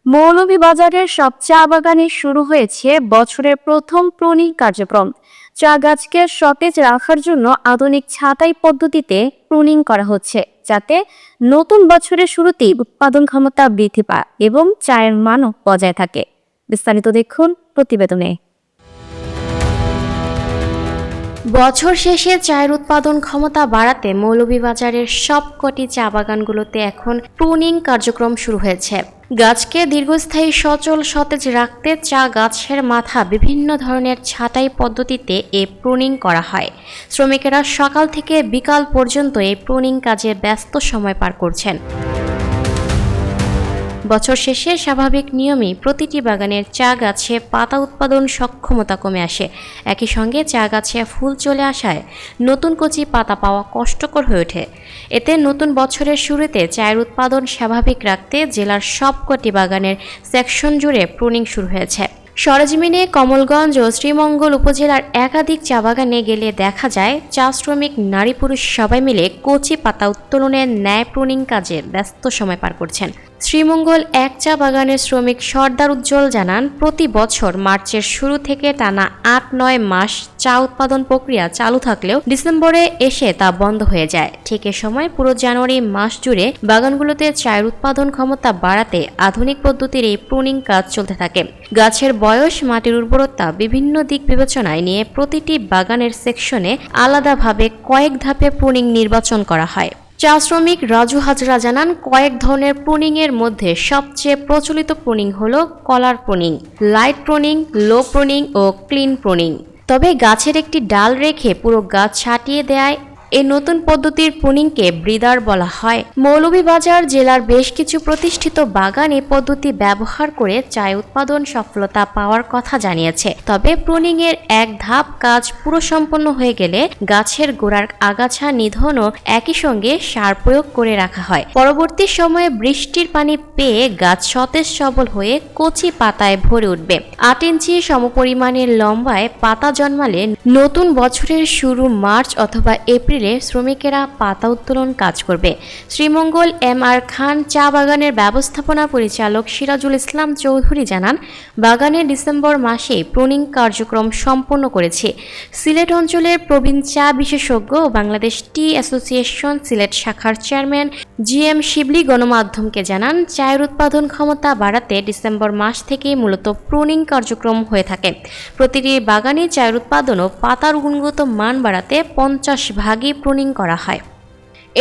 মৌলভীবাজারের সব চা বাগানে শুরু হয়েছে বছরের প্রথম প্রুনিং কার্যক্রম। চা গাছকে সতেজ রাখার জন্য আধুনিক ছাঁটাই পদ্ধতিতে প্রুনিং করা হচ্ছে, যাতে নতুন বছরের শুরুতেই উৎপাদন ক্ষমতা বৃদ্ধি পায় এবং চায়ের মানও বজায় থাকে। বিস্তারিত দেখুন প্রতিবেদনে। বছর শেষে চায়ের উৎপাদন ক্ষমতা বাড়াতে মৌলভীবাজারের সবকটি চা বাগানগুলোতে এখন প্রুনিং কার্যক্রম শুরু হয়েছে। গাছকে দীর্ঘস্থায়ী সচল সতেজ রাখতে চা গাছের মাথা বিভিন্ন ধরনের ছাঁটাই পদ্ধতিতে প্রুনিং করা হয়। শ্রমিকেরা সকাল থেকে বিকাল পর্যন্ত এই প্রুনিং কাজে ব্যস্ত সময় পার করছেন। বছর শেষে স্বাভাবিক নিয়মেই প্রতিটি বাগানের চা গাছে পাতা উৎপাদন সক্ষমতা কমে আসে। একই সঙ্গে চা গাছে ফুল চলে আসায় নতুন কচি পাতা পাওয়া কষ্টকর হয়ে ওঠে। এতে নতুন বছরের শুরুতে চায়ের উৎপাদন স্বাভাবিক রাখতে জেলার সবকটি বাগানের সেকশন জুড়ে প্রুনিং শুরু হয়েছে। সরেজমিনে কমলগঞ্জ ও শ্রীমঙ্গল উপজেলার একাধিক চা বাগানে গেলে দেখা যায় চা শ্রমিক নারী পুরুষ সবাই মিলে কচি পাতা উত্তোলনের ন্যায় প্রুনিং কাজে ব্যস্ত সময় পার করছেন। শ্রীমঙ্গল এক চা বাগানের শ্রমিক সর্দার উজ্জ্বল জানান, প্রতি বছর মার্চের শুরু থেকে টানা ৮-৯ মাস চা উৎপাদন প্রক্রিয়া চালু থাকলেও ডিসেম্বরে এসে তা বন্ধ হয়ে যায়। ঠিক এ সময় পুরো জানুয়ারি মাস জুড়ে বাগানগুলোতে চায়ের উৎপাদন ক্ষমতা বাড়াতে আধুনিক পদ্ধতির এই প্রুনিং কাজ চলতে থাকে। গাছের বয়স, মাটির উর্বরতা বিভিন্ন দিক বিবেচনায় নিয়ে প্রতিটি বাগানের সেকশনে আলাদাভাবে কয়েক ধাপে প্রুনিং নির্বাচন করা হয়। চা শ্রমিক রাজু হাজরা জানান, কয়েক ধরনের প্রুনিং এর মধ্যে সবচেয়ে প্রচলিত প্রুনিং হলো কলার প্রুনিং, লাইট প্রুনিং, লো প্রুনিং ও ক্লিন প্রুনিং। তবে গাছের একটি ডাল রেখে পুরো গাছ ছাঁটিয়ে দেয় এই নতুন পদ্ধতির প্রুনিংকে ব্রিদার বলা হয়। মৌলভীবাজার জেলার বেশ কিছু প্রতিষ্ঠিত বাগান এই পদ্ধতি ব্যবহার করে চায় উৎপাদন সফলতা পাওয়ার কথা জানিয়েছে। তবে প্রুনিং এর এক ধাপ কাজ পুরো সম্পন্ন হয়ে গেলে গাছের গোড়ার আগাছা নিধনও একই সঙ্গে সার প্রয়োগ করে রাখা হয়। পরবর্তী সময়ে বৃষ্টির পানি পেয়ে গাছ সতেজ সবল হয়ে কচি পাতায় ভরে উঠবে। ৮ ইঞ্চি সমপরিমাণের লম্বায় পাতা জন্মালে নতুন বছরের শুরু মার্চ অথবা এপ্রিলে শ্রমিকেরা পাতা উত্তোলন কাজ করবে। শ্রীমঙ্গল MR খান চা বাগানের ব্যবস্থাপনা পরিচালক সিরাজুল ইসলাম চৌধুরী জানান, বাগানে ডিসেম্বর মাসে প্রুনিং কার্যক্রম সম্পন্ন করেছে। সিলেট অঞ্চলের প্রবীণ চা বিশেষজ্ঞ ও বাংলাদেশ টি অ্যাসোসিয়েশন সিলেট শাখার চেয়ারম্যান GM শিবলি গণমাধ্যমকে জানান, চায়ের উৎপাদন ক্ষমতা বাড়াতে ডিসেম্বর মাস থেকেই মূলত প্রুনিং কার্যক্রম হয়ে থাকে। প্রতিটি বাগানে চায়ের উৎপাদন ও পাতার গুণগত মান বাড়াতে 50 ভাগে প্রুনিং করা হয়।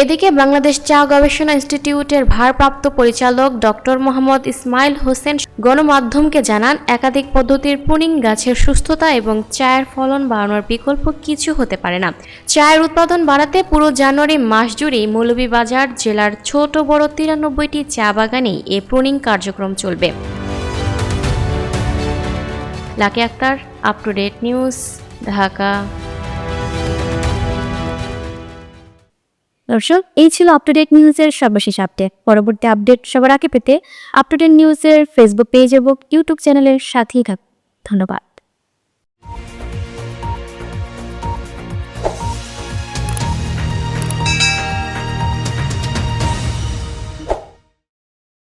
এদিকে বাংলাদেশ চা গবেষণা ইনস্টিটিউটের ভারপ্রাপ্ত পরিচালক ডক্টর মোহাম্মদ ইসমাইল হোসেন গণমাধ্যমকে জানান, একাধিক পদ্ধতির প্রুনিং গাছের সুস্থতা এবং চায়ের ফলন বাড়ানোর বিকল্প কিছু হতে পারে না। চায়ের উৎপাদন বাড়াতে পুরো জানুয়ারি মাস জুড়েই মৌলভীবাজার জেলার ছোট বড় 93টি চা বাগানেই এই প্রুনিং কার্যক্রম চলবে। Lucky Akter, up to date news, Dhaka. দর্শক, এই ছিল আপ টু ডেট নিউজের সর্বশেষ আপডেট। পরবর্তী আপডেট সবার আগে পেতে আপ টু ডেট নিউজের ফেসবুক পেজ এবং ইউটিউব চ্যানেলের সাথেই থাকুন। ধন্যবাদ।